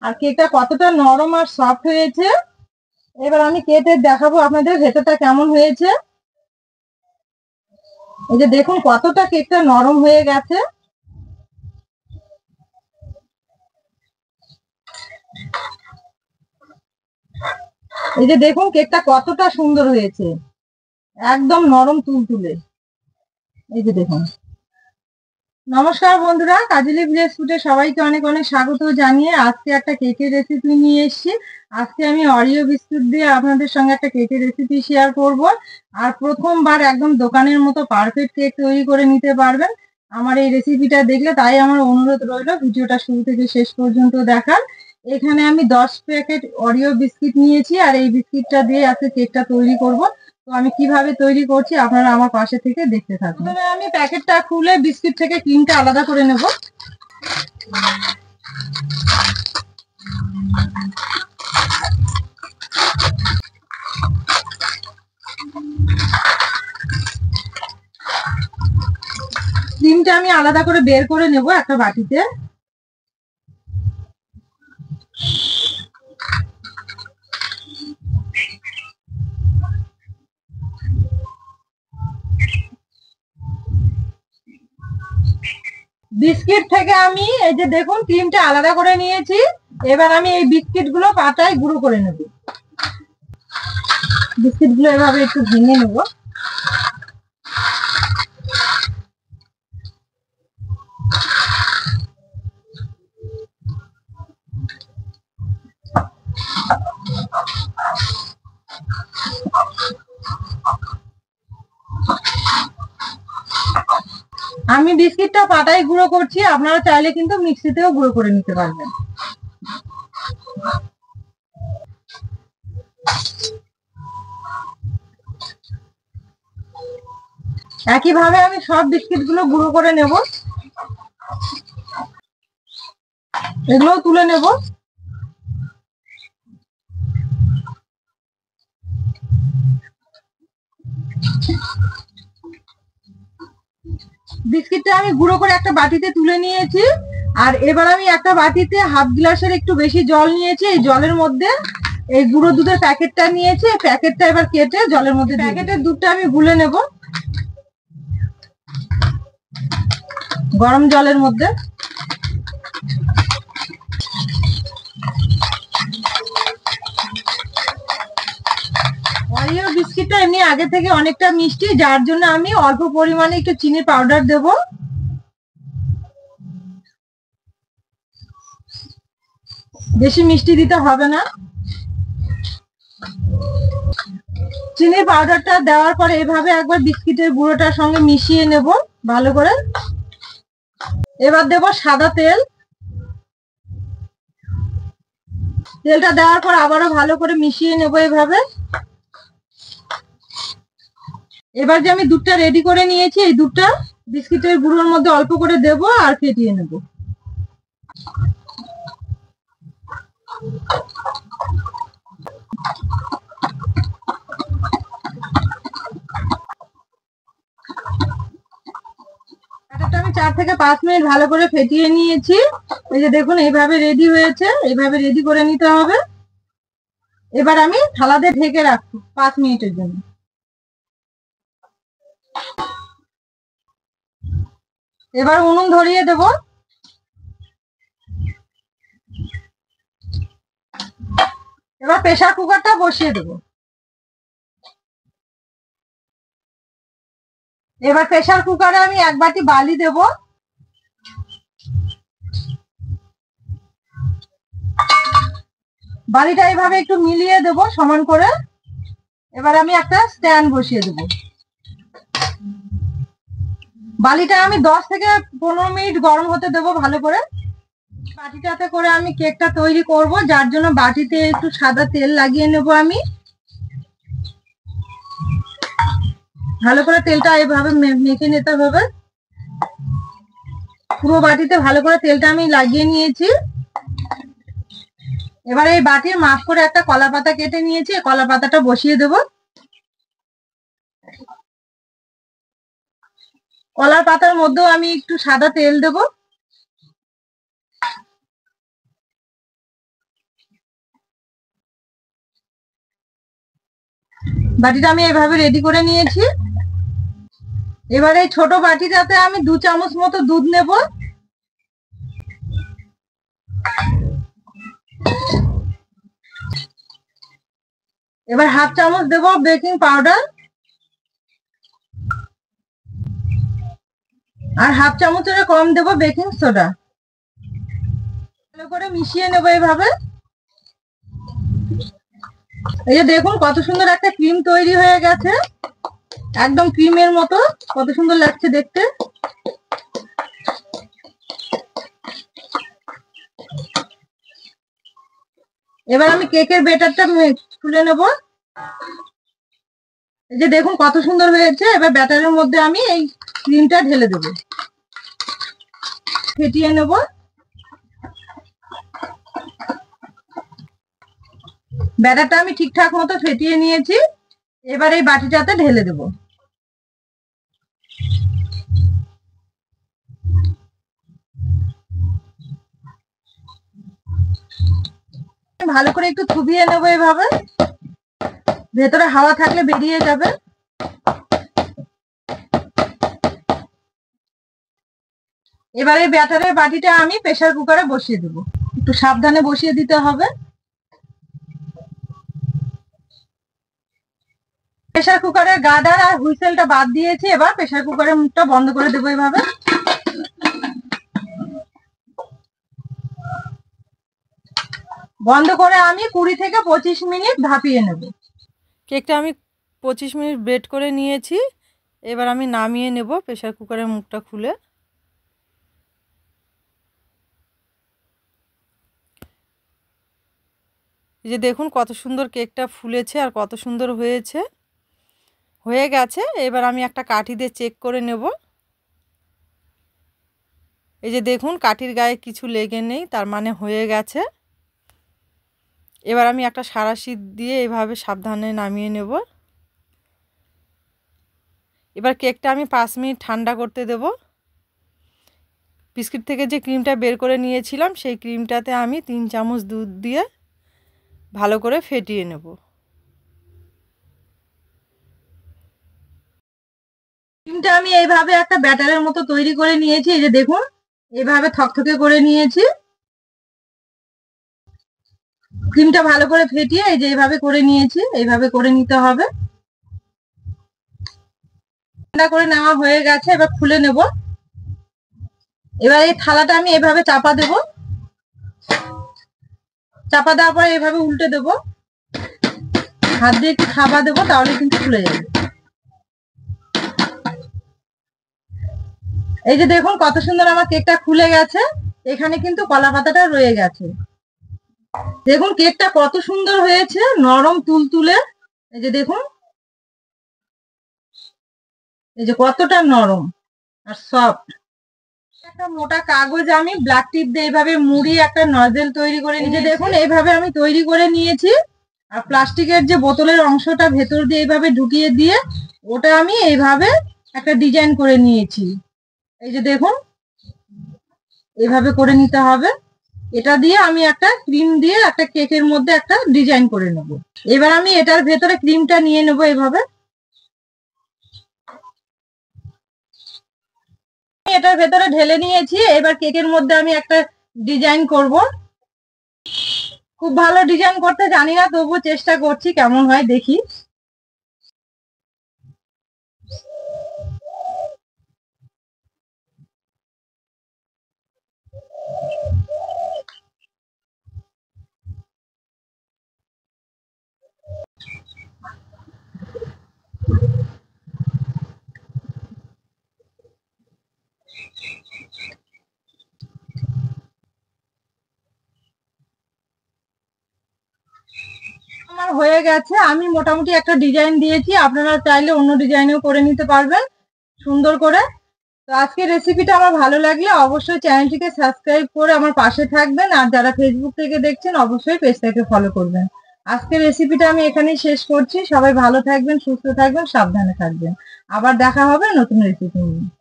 আর কেকটা কতটা নরম আর সফট হয়েছে। এবার আমি কেটে দেখাবো আপনাদের ভেতরটা কেমন হয়েছে। এই যে দেখুন কতটা কেকটা নরম হয়ে গেছে। এই যে দেখুন কেকটা কতটা সুন্দর হয়েছে, একদম নরম তুলতুলে। এই যে দেখুন। নমস্কার বন্ধুরা, কাজলি ভিলেজ ফুডে সবাইকে অনেক অনেক স্বাগত জানিয়ে আজকে একটা কেকের রেসিপি নিয়ে এসেছি। আজকে আমি অরিও বিস্কুট দিয়ে আপনাদের সঙ্গে একটা কেকের রেসিপি শেয়ার করব। আর প্রথমবার একদম দোকানের মতো পারফেক্ট কেক তৈরি করে নিতে পারবেন আমার এই রেসিপিটা দেখলে। তাই আমার অনুরোধ রইল ভিডিওটা শুরু থেকে শেষ পর্যন্ত দেখার। এখানে আমি 10 প্যাকেট অরিও বিস্কিট নিয়েছি আর এই বিস্কিটটা দিয়ে আজকে কেকটা তৈরি করব। তো আমি কিভাবে তৈরি করছি আপনারা আমার পাশে থেকে দেখতে থাকুন। প্রথমে আমি প্যাকেটটা খুলে বিস্কিট থেকে ক্রিমটা আলাদা করে নেব। ক্রিমটা আমি আলাদা করে বের করে নেব একটা বাটিতে। বিস্কিট থেকে আমি এই যে দেখুন ক্রিমটা আলাদা করে নিয়েছি। এবার আমি এই বিস্কিট গুলো পাটায় গুঁড়ো করে নেব। বিস্কিট গুলো এভাবে একটু ভেঙে নেব। আমি বিস্কিটটা পাটায় গুঁড়ো করছি, আপনারা চাইলে কিন্তু মিক্সিতেও গুঁড়ো করে নিতে পারবেন। একইভাবে আমি সব বিস্কিট গুলো গুঁড়ো করে নেব। এগুলো তুলে নেব। বিস্কিটটা আমি গুঁড়ো করে একটা বাটিতে তুলে নিয়েছি। আর এবার আমি একটা বাটিতে হাফ গ্লাসের একটু বেশি জল নিয়েছি। এই জলের মধ্যে এই গুঁড়ো দুধের প্যাকেটটা নিয়েছি। এই প্যাকেটটা এবার কেটে জলের মধ্যে, প্যাকেটের দুধটা আমি গুলে নেব গরম জলের মধ্যে। অরিও বিস্কিটটা এমনি আগে থেকে অনেকটা মিষ্টি, যার জন্য আমি অল্প পরিমাণে একটু চিনির পাউডার দেব। বেশি মিষ্টি দিতে হবে না। চিনির পাউডারটা দেওয়ার পরে এভাবে একবার বিস্কিটের গুঁড়োটার সঙ্গে মিশিয়ে নেব ভালো করে। এবার দেব সাদা তেল। তেলটা দেওয়ার পর আবারও ভালো করে মিশিয়ে নেব এভাবে। এবার যে আমি দুধটা রেডি করে নিয়েছি এই দুধটা বিস্কিটের গুঁড়োর মধ্যে অল্প করে দেব আর ফেটিয়ে নেব। আমি 4 থেকে 5 মিনিট ভালো করে ফেটিয়ে নিয়েছি। এই যে দেখুন এইভাবে রেডি হয়েছে। এইভাবে রেডি করে নিতে হবে। এবার আমি থালাতে ঢেকে রাখবো 5 মিনিটের জন্য। এবার উনুন ধরিয়ে দেব। এবার প্রেসার কুকারটা বসিয়ে দেব। এবার প্রেসার কুকারে আমি 1 বাটি বালি দেব। বালিটা এইভাবে একটু মিলিয়ে দেব সমান করে। এবার আমি একটা স্ট্যান্ড বসিয়ে দেব। বালিটা আমি 10 থেকে 15 মিনিট গরম হতে দেব ভালো করে। বাটিটাতে করে আমি কেকটা তৈরি করব, যার জন্য বাটিতে একটু সাদা তেল লাগিয়ে নেব আমি। ভালো করে তেলটা এইভাবে মেখে নিতে হবে। পুরো বাটিতে ভালো করে তেলটা আমি লাগিয়ে নিয়েছি। এবার এই বাটির মাপ করে একটা কলা পাতা কেটে নিয়েছি। কলা পাতাটা বসিয়ে দেব। কলার পাতার মধ্যেও আমি একটু সাদা তেল দেব। বাটিটা আমি এইভাবে রেডি করে নিয়েছি। এবার এই ছোট বাটিটাতে আমি 2 চামচ মতো দুধ নেব। এবার হাফ চামচ দেব বেকিং পাউডার আর হাফ চামচের কম দেব বেকিং সোডা। ভালো করে মিশিয়ে নেব এইভাবে। এই যে দেখুন কত সুন্দর একটা ক্রিম তৈরি হয়ে গেছে, একদম ক্রিমের মতো, কত সুন্দর লাগছে দেখতে। এবার আমি কেকের ব্যাটারটা তুলে নেব। এই যে দেখুন কত সুন্দর হয়েছে। এবার ব্যাটারের মধ্যে আমি এই ক্রিমটা ঢেলে দেব, ফেটিয়ে নেব। ব্যাটারটা আমি ঠিকঠাক মতো ফেটিয়ে নিয়েছি। এবার এই বাটিটাতে ঢেলে দেব। ভালো করে একটু চুবিয়ে নেব এভাবে, ভেতরে হাওয়া থাকলে বেরিয়ে যাবে। এবারে ব্যাটারের বাটিটা আমি প্রেসার কুকারে বসিয়ে দেব। একটু সাবধানে বসিয়ে দিতে হবে। প্রেসার কুকারের গার্ডার আর হুইসেলটা বাদ দিয়েছি। এবার প্রেসার কুকারের মুখটা বন্ধ করে দেবো এভাবে। বন্ধ করে আমি 20 থেকে 25 মিনিট ভাপিয়ে নেব। কেকটা আমি 25 মিনিট বেক করে নিয়েছি। এবার আমি নামিয়ে নেব প্রেসার কুকারের মুখটা খুলে। এই যে দেখুন কত সুন্দর কেকটা ফুলেছে আর কত সুন্দর হয়ে গেছে। এবার আমি একটা কাঠি দিয়ে চেক করে নেব। এই যে দেখুন কাঠির গায়ে কিছু লেগে নেই, তার মানে হয়ে গেছে। এবার আমি একটা সাঁড়াশি দিয়ে এভাবে সাবধানে নামিয়ে নেব। এবার কেকটা আমি 5 মিনিট ঠান্ডা করতে দেব। বিস্কিট থেকে যে ক্রিমটা বের করে নিয়েছিলাম সেই ক্রিমটাতে আমি 3 চামচ দুধ দিয়ে ভালো করে ফেটিয়ে নেব। ক্রিমটা আমি এইভাবে একটা ব্যাটারের মতো তৈরি করে নিয়েছি। এই যে দেখুন এইভাবে থকথকে করে নিয়েছি। ক্রিমটা ভালো করে ফেটিয়ে এই যে এইভাবে করে নিয়েছি। এইভাবে করে নিতে হবে। ঠান্ডা করে নেওয়া হয়ে গেছে। এবার খুলে নেব। এবার এই থালাটা আমি এভাবে চাপা দেব। চাপা দেওয়ার পরে এইভাবে উল্টে দেব। হাত দিয়ে একটু থাবা দেবো, তাহলে কিন্তু খুলে যাবে। এই যে দেখুন কত সুন্দর আমার কেকটা খুলে গেছে। এখানে কিন্তু কলা পাতাটা রয়ে গেছে। দেখুন কেকটা কত সুন্দর হয়েছে, নরম তুলতুলে। এই যে দেখুন, এই যে কতটা নরম আর সফট। একটা মোটা কাগজ আমি ব্ল্যাক টিপ দিয়ে এইভাবে মুড়িয়ে একটা নজেল তৈরি করে নিয়ে, দেখুন এইভাবে আমি তৈরি করে নিয়েছি। আর প্লাস্টিকের যে বোতলের অংশটা ভেতর দিয়ে এইভাবে ঢুকিয়ে দিয়ে ওটা আমি এইভাবে একটা ডিজাইন করে নিয়েছি। এই যে দেখুন এইভাবে করে নিতে হবে। এটা দিয়ে আমি একটা ক্রিম দিয়ে একটা কেকের মধ্যে একটা ডিজাইন করে নেব। এবার আমি এটার ভেতরে ক্রিমটা নিয়ে নেব এইভাবে। এটার ভেতরে ঢেলে নিয়েছি। এবার কেকের মধ্যে আমি একটা ডিজাইন করব। খুব ভালো ডিজাইন করতে জানি না, তবুও চেষ্টা করছি, কেমন হয় দেখি। আমার হয়ে গেছে। আমি মোটামুটি একটা ডিজাইন দিয়েছি, আপনারা চাইলে অন্য ডিজাইনেও করে নিতে পারবেন সুন্দর করে। তো আজকের রেসিপিটা আমার ভালো লাগলে অবশ্যই চ্যানেলটিকে সাবস্ক্রাইব করে আমার পাশে থাকবেন। আর যারা ফেসবুক থেকে দেখছেন অবশ্যই পেজটাকে ফলো করবেন। আজকের রেসিপিটা আমি এখানেই শেষ করছি। সবাই ভালো থাকবেন, সুস্থ থাকবেন, সাবধানে থাকবেন। আবার দেখা হবে নতুন রেসিপি নিয়ে।